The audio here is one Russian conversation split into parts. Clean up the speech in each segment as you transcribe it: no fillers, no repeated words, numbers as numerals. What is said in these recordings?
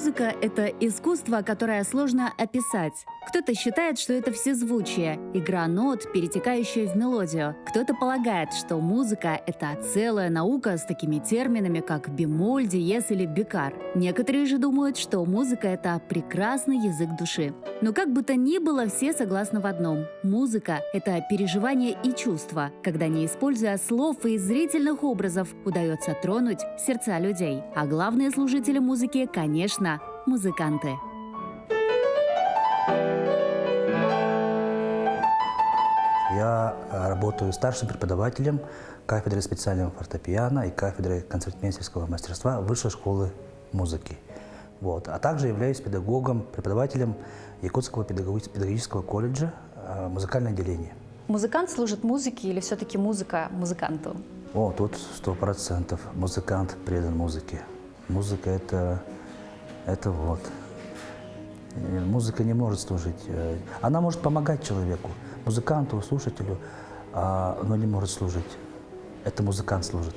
Музыка — это искусство, которое сложно описать. Кто-то считает, что это всезвучие, игра нот, перетекающая в мелодию. Кто-то полагает, что музыка — это целая наука с такими терминами, как бемоль, диез или бикар. Некоторые же думают, что музыка — это прекрасный язык души. Но как бы то ни было, все согласны в одном. Музыка — это переживание и чувство, когда, не используя слов и зрительных образов, удается тронуть сердца людей. А главные служители музыки, конечно, музыканты. Я работаю старшим преподавателем кафедры специального фортепиано и кафедры концертмейстерского мастерства Высшей школы музыки. А также являюсь педагогом, преподавателем Якутского педагогического колледжа музыкальное отделение. Музыкант служит музыке или все-таки музыка музыканту? Тут 100%. Музыкант предан музыке. Музыка это вот. Музыка не может служить. Она может помогать человеку, музыканту, слушателю, но не может служить. Это музыкант служит.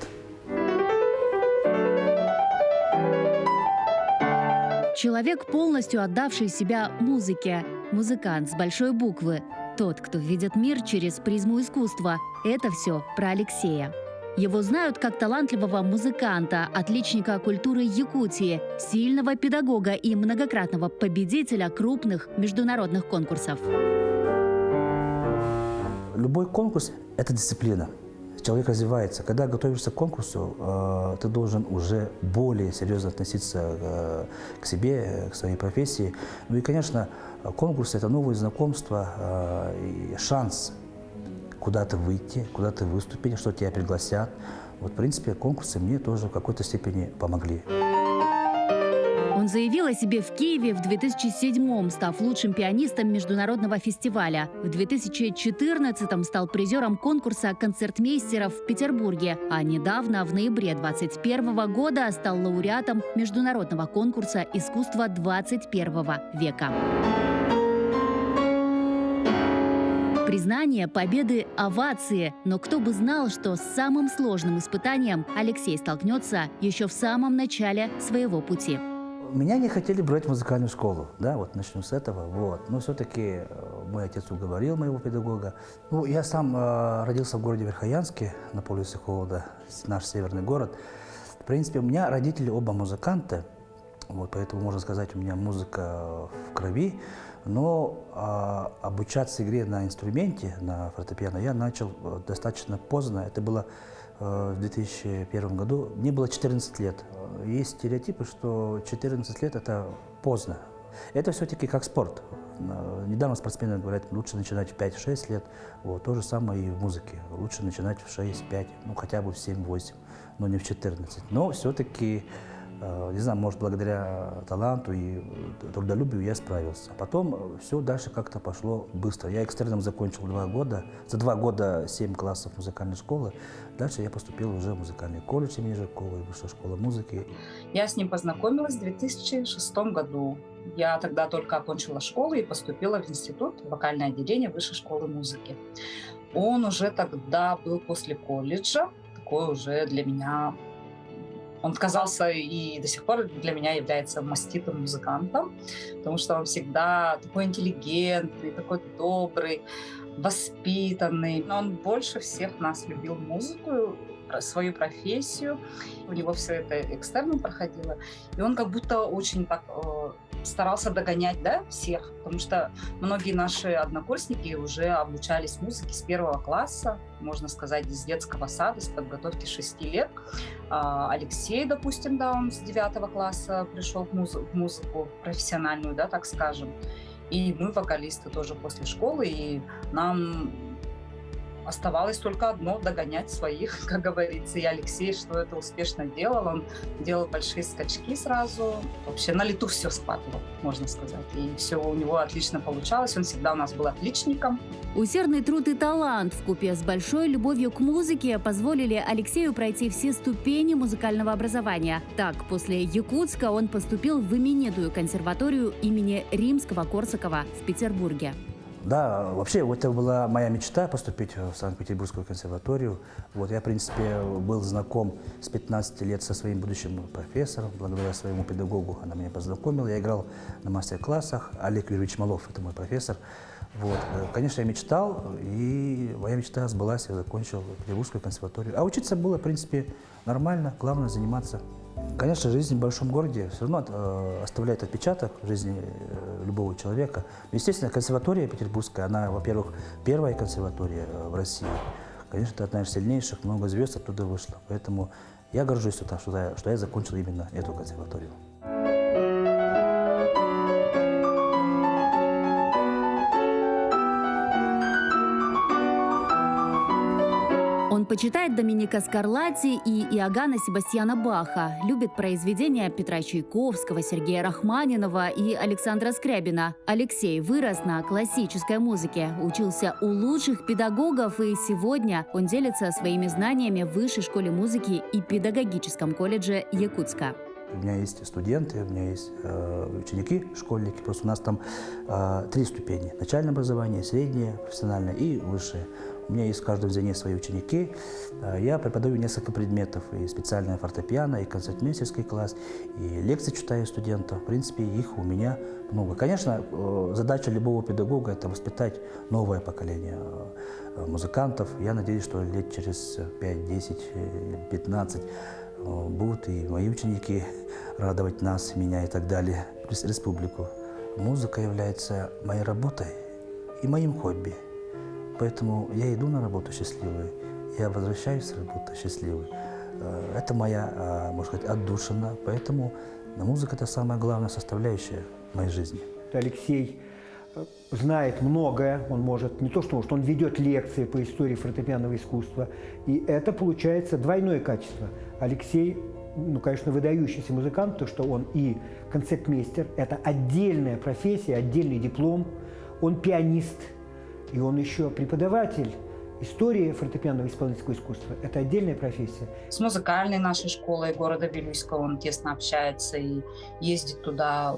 Человек, полностью отдавший себя музыке. Музыкант с большой буквы. Тот, кто видит мир через призму искусства. Это все про Алексея. Его знают как талантливого музыканта, отличника культуры Якутии, сильного педагога и многократного победителя крупных международных конкурсов. Любой конкурс – это дисциплина. Человек развивается. Когда готовишься к конкурсу, ты должен уже более серьезно относиться к себе, к своей профессии. И, конечно, конкурс – это новые знакомства, и шанс куда-то выйти, куда-то выступить, что тебя пригласят. В принципе, конкурсы мне тоже в какой-то степени помогли. Он заявил о себе в Киеве в 2007-м, став лучшим пианистом международного фестиваля. В 2014-м стал призером конкурса концертмейстеров в Петербурге, а недавно, в ноябре 2021 года, стал лауреатом международного конкурса искусства 21 века. Признание, победы, овации. Но кто бы знал, что с самым сложным испытанием Алексей столкнется еще в самом начале своего пути. Меня не хотели брать в музыкальную школу, начну с этого, Но все-таки мой отец уговорил моего педагога. Я сам родился в городе Верхоянске, на полюсе холода, наш северный город. В принципе, у меня родители оба музыканты, поэтому, можно сказать, у меня музыка в крови. Но обучаться игре на инструменте, на фортепиано, я начал достаточно поздно. Это было в 2001 году. Мне было 14 лет. Есть стереотипы, что 14 лет – это поздно. Это все-таки как спорт. Недавно спортсмены говорят, лучше начинать в 5-6 лет. То же самое и в музыке. Лучше начинать в 6-5, хотя бы в 7-8, но не в 14. Но все-таки, не знаю, может, благодаря таланту и трудолюбию я справился. Потом все дальше как-то пошло быстро. Я экстерном закончил 2 года. За 2 года 7 классов музыкальной школы. Дальше я поступил уже в музыкальный колледж имени Жиркова и Высшая школа музыки. Я с ним познакомилась в 2006 году. Я тогда только окончила школу и поступила в институт, вокальное отделение Высшей школы музыки. Он уже тогда был после колледжа, такой уже для меня. Он казался и до сих пор для меня является маститым музыкантом, потому что он всегда такой интеллигентный, такой добрый, воспитанный. Но он больше всех нас любил музыку, свою профессию. У него все это экстерном проходило. И он как будто очень так старался догонять, всех, потому что многие наши однокурсники уже обучались музыке с 1 класса, можно сказать, из детского сада, с подготовки 6 лет. Алексей, допустим, он с 9 класса пришел в музыку профессиональную, так скажем. И мы, вокалисты, тоже после школы, и нам оставалось только одно – догонять своих, как говорится. И Алексей, что это успешно делал. Он делал большие скачки сразу. Вообще на лету все схватывал, можно сказать. И все у него отлично получалось. Он всегда у нас был отличником. Усердный труд и талант вкупе с большой любовью к музыке позволили Алексею пройти все ступени музыкального образования. Так, после Якутска он поступил в именитую консерваторию имени Римского-Корсакова в Петербурге. Да, вообще это была моя мечта поступить в Санкт-Петербургскую консерваторию. Вот, я, в принципе, был знаком с 15 лет со своим будущим профессором. Благодаря своему педагогу она меня познакомила. Я играл на мастер-классах. Олег Юрьевич Малов – это мой профессор. Вот. Конечно, я мечтал, и моя мечта сбылась. Я закончил Петербургскую консерваторию. А учиться было, в принципе, нормально. Главное – заниматься. Конечно, жизнь в большом городе все равно оставляет отпечаток в жизни любого человека. Естественно, консерватория петербургская, она, во-первых, первая консерватория в России. Конечно, это одна из сильнейших, много звезд оттуда вышло. Поэтому я горжусь, что я закончил именно эту консерваторию. Он почитает Доминика Скарлатти и Иоганна Себастьяна Баха, любит произведения Петра Чайковского, Сергея Рахманинова и Александра Скрябина. Алексей вырос на классической музыке, учился у лучших педагогов, и сегодня он делится своими знаниями в Высшей школе музыки и педагогическом колледже Якутска. У меня есть студенты, у меня есть ученики, школьники. Просто у нас там 3 ступени. Начальное образование, среднее, профессиональное и высшее. У меня есть в каждом звене свои ученики. Я преподаю несколько предметов. И специальное фортепиано, и концертмейстерский класс, и лекции читаю студентам. В принципе, их у меня много. Конечно, задача любого педагога – это воспитать новое поколение музыкантов. Я надеюсь, что лет через 5, 10, 15 будут и мои ученики радовать нас, меня и так далее, плюс республику. Музыка является моей работой и моим хобби. Поэтому я иду на работу счастливый, я возвращаюсь с работы счастливый. Это моя, можно сказать, отдушина. Поэтому музыка – это самая главная составляющая моей жизни. Алексей знает многое, он может, не то что может, он ведет лекции по истории фортепианного искусства, и это получается двойное качество. Алексей, конечно, выдающийся музыкант, то, что он и концертмейстер, это отдельная профессия, отдельный диплом, он пианист, и он еще преподаватель. История фортепианного исполнительского искусства – это отдельная профессия. С музыкальной нашей школой города Вилюйска он тесно общается и ездит туда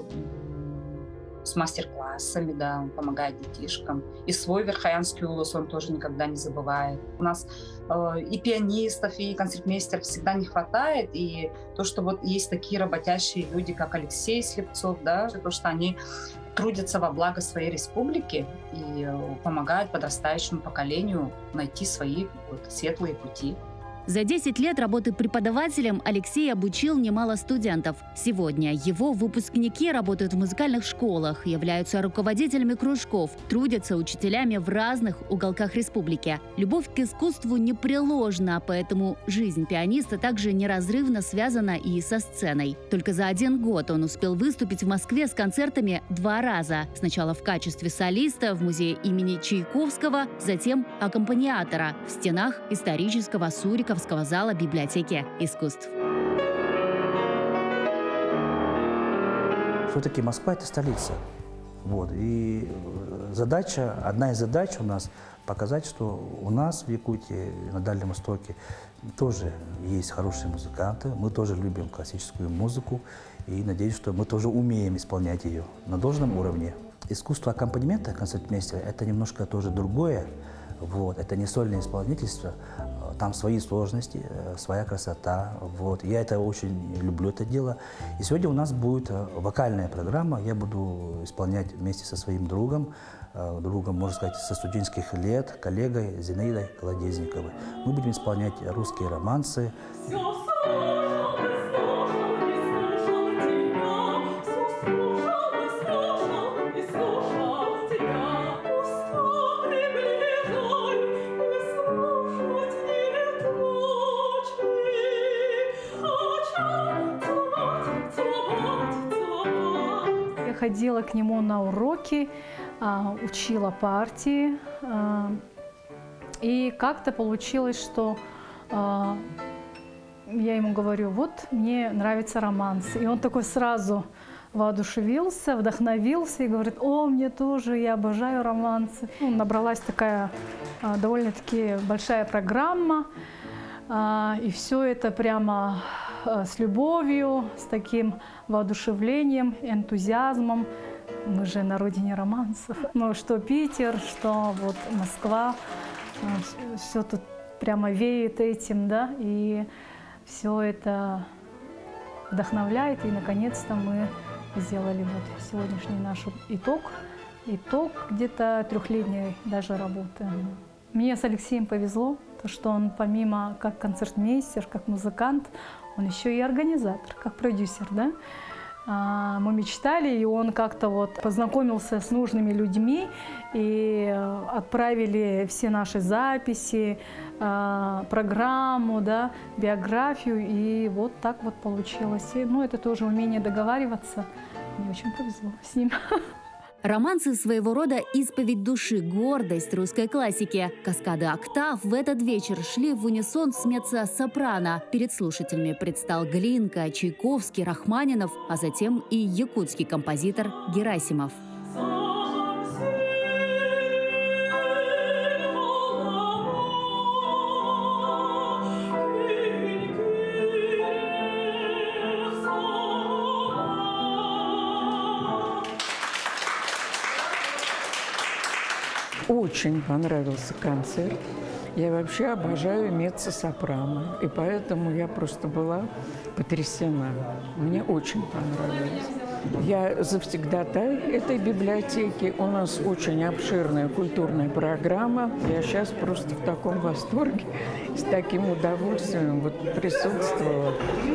с мастер-классами, да, он помогает детишкам. И свой верхоянский улус он тоже никогда не забывает. У нас и пианистов, и концертмейстеров всегда не хватает. И то, что вот есть такие работящие люди, как Алексей Слепцов, да, то, что они трудятся во благо своей республики и помогают подрастающему поколению найти свои светлые пути. За 10 лет работы преподавателем Алексей обучил немало студентов. Сегодня его выпускники работают в музыкальных школах, являются руководителями кружков, трудятся учителями в разных уголках республики. Любовь к искусству непреложна, поэтому жизнь пианиста также неразрывно связана и со сценой. Только за 1 год он успел выступить в Москве с концертами 2 раза. Сначала в качестве солиста в музее имени Чайковского, затем аккомпаниатора в стенах исторического Суриковского зала библиотеки искусств. Все-таки Москва – это столица. Вот. И одна из задач у нас – показать, что у нас в Якутии, на Дальнем Востоке, тоже есть хорошие музыканты. Мы тоже любим классическую музыку. И надеюсь, что мы тоже умеем исполнять ее на должном уровне. Искусство аккомпанемента концертмейстера – это немножко тоже другое. Вот. Это не сольное исполнительство. Там свои сложности, своя красота. Вот. Я это очень люблю, это дело. И сегодня у нас будет вокальная программа. Я буду исполнять вместе со своим другом, можно сказать, со студенческих лет, коллегой Зинаидой Колодезниковой. Мы будем исполнять русские романсы. Ходила к нему на уроки, учила партии. И как-то получилось, что я ему говорю, вот мне нравится романс. И он такой сразу воодушевился, вдохновился и говорит, о, мне тоже, я обожаю романсы. Набралась такая довольно-таки большая программа. И все это прямо с любовью, с таким воодушевлением, энтузиазмом Мы же на родине романсов. Ну, что Питер, что вот Москва, все тут прямо веет этим, да, и все это вдохновляет. И, наконец-то, мы сделали вот сегодняшний наш итог где-то 3-летней даже работы. Мне с Алексеем повезло, то, что он помимо как концертмейстер, как музыкант, он еще и организатор, как продюсер, да. Мы мечтали, и он как-то вот познакомился с нужными людьми, и отправили все наши записи, программу, да, биографию, и вот так вот получилось. И, ну, это тоже умение договариваться. Мне очень повезло с ним. Романсы своего рода исповедь души, гордость русской классики. Каскады октав в этот вечер шли в унисон с меццо-сопрано. Перед слушателями предстал Глинка, Чайковский, Рахманинов, а затем и якутский композитор Герасимов. Очень понравился концерт. Я вообще обожаю меццо-сопрано, и поэтому я просто была потрясена. Мне очень понравилось. Я завсегдатай этой библиотеки. У нас очень обширная культурная программа. Я сейчас просто в таком восторге, с таким удовольствием вот присутствовала.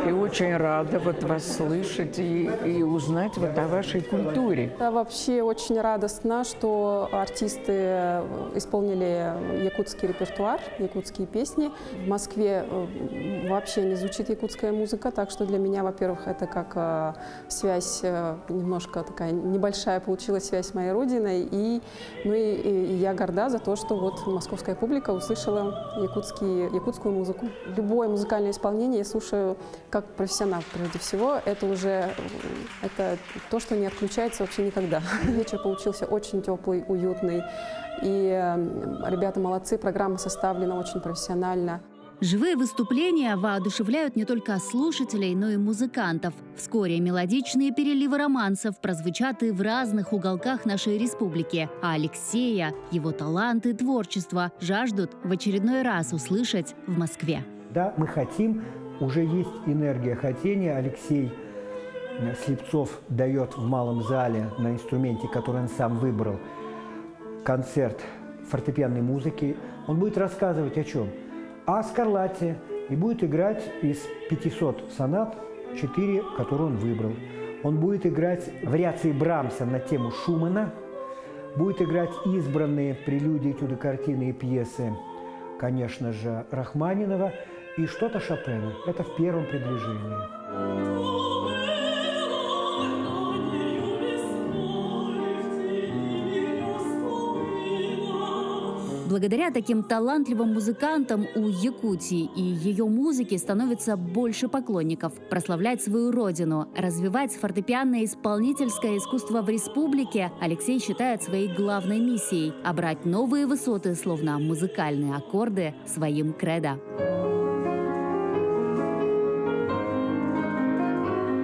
И очень рада вот вас слышать и узнать вот о вашей культуре. Я вообще очень радостна, что артисты исполнили якутский репертуар, якутские песни. В Москве вообще не звучит якутская музыка, так что для меня, во-первых, это как связь, немножко такая небольшая получилась связь с моей родиной. И я горда за то, что вот московская публика услышала якутскую музыку. Любое музыкальное исполнение я слушаю как профессионал прежде всего. Это то, что не отключается вообще никогда. Вечер получился очень теплый, уютный. И ребята молодцы, программа составлена очень профессионально. Живые выступления воодушевляют не только слушателей, но и музыкантов. Вскоре мелодичные переливы романсов прозвучат и в разных уголках нашей республики. А Алексея, его талант и творчество жаждут в очередной раз услышать в Москве. Да, мы хотим, уже есть энергия хотения. Алексей Слепцов дает в малом зале на инструменте, который он сам выбрал, концерт фортепианной музыки. Он будет рассказывать о чем? О Скарлатте, и будет играть из 500 сонат 4, которые он выбрал. Он будет играть вариации Брамса на тему Шумана, будет играть избранные прелюдии, этюды, картины и пьесы, конечно же, Рахманинова, и что-то Шопена. Это в первом приближении. Благодаря таким талантливым музыкантам у Якутии и ее музыки становится больше поклонников. Прославлять свою родину, развивать фортепианное исполнительское искусство в республике Алексей считает своей главной миссией – а брать новые высоты, словно музыкальные аккорды, своим кредо.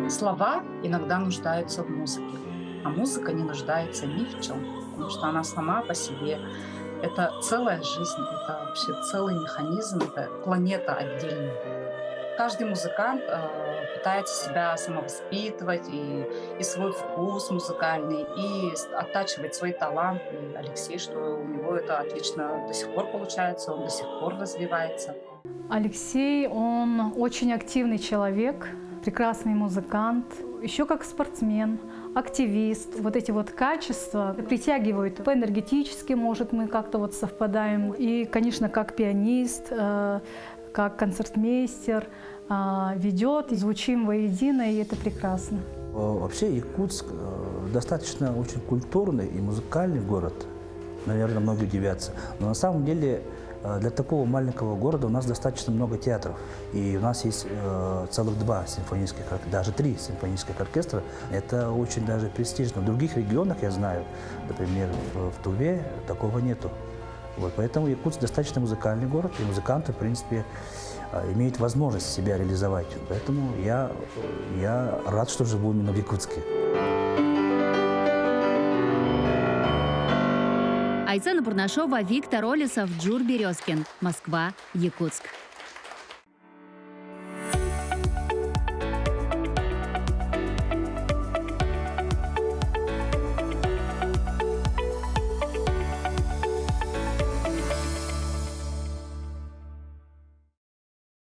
Слова иногда нуждаются в музыке, а музыка не нуждается ни в чем, потому что она сама по себе. Это целая жизнь, это вообще целый механизм, это планета отдельная. Каждый музыкант пытается себя самовоспитывать и свой вкус музыкальный, и оттачивать свой талант. И Алексей, что у него это отлично до сих пор получается, он до сих пор развивается. Алексей, он очень активный человек, прекрасный музыкант, еще как спортсмен, активист. Вот эти вот качества притягивают по-энергетически, может, мы как-то вот совпадаем. И, конечно, как пианист, как концертмейстер ведет, и звучим воедино, и это прекрасно. Вообще Якутск достаточно очень культурный и музыкальный город. Наверное, многие удивятся. Но на самом деле для такого маленького города у нас достаточно много театров. И у нас есть целых 2 симфонических, даже 3 симфонических оркестра. Это очень даже престижно. В других регионах, я знаю, например, в Туве такого нету. Вот, поэтому Якутск достаточно музыкальный город, и музыканты, в принципе, имеют возможность себя реализовать. Поэтому я рад, что живу именно в Якутске. Айсена Пурнашова, Виктор Олесов, Джур Березкин. Москва, Якутск.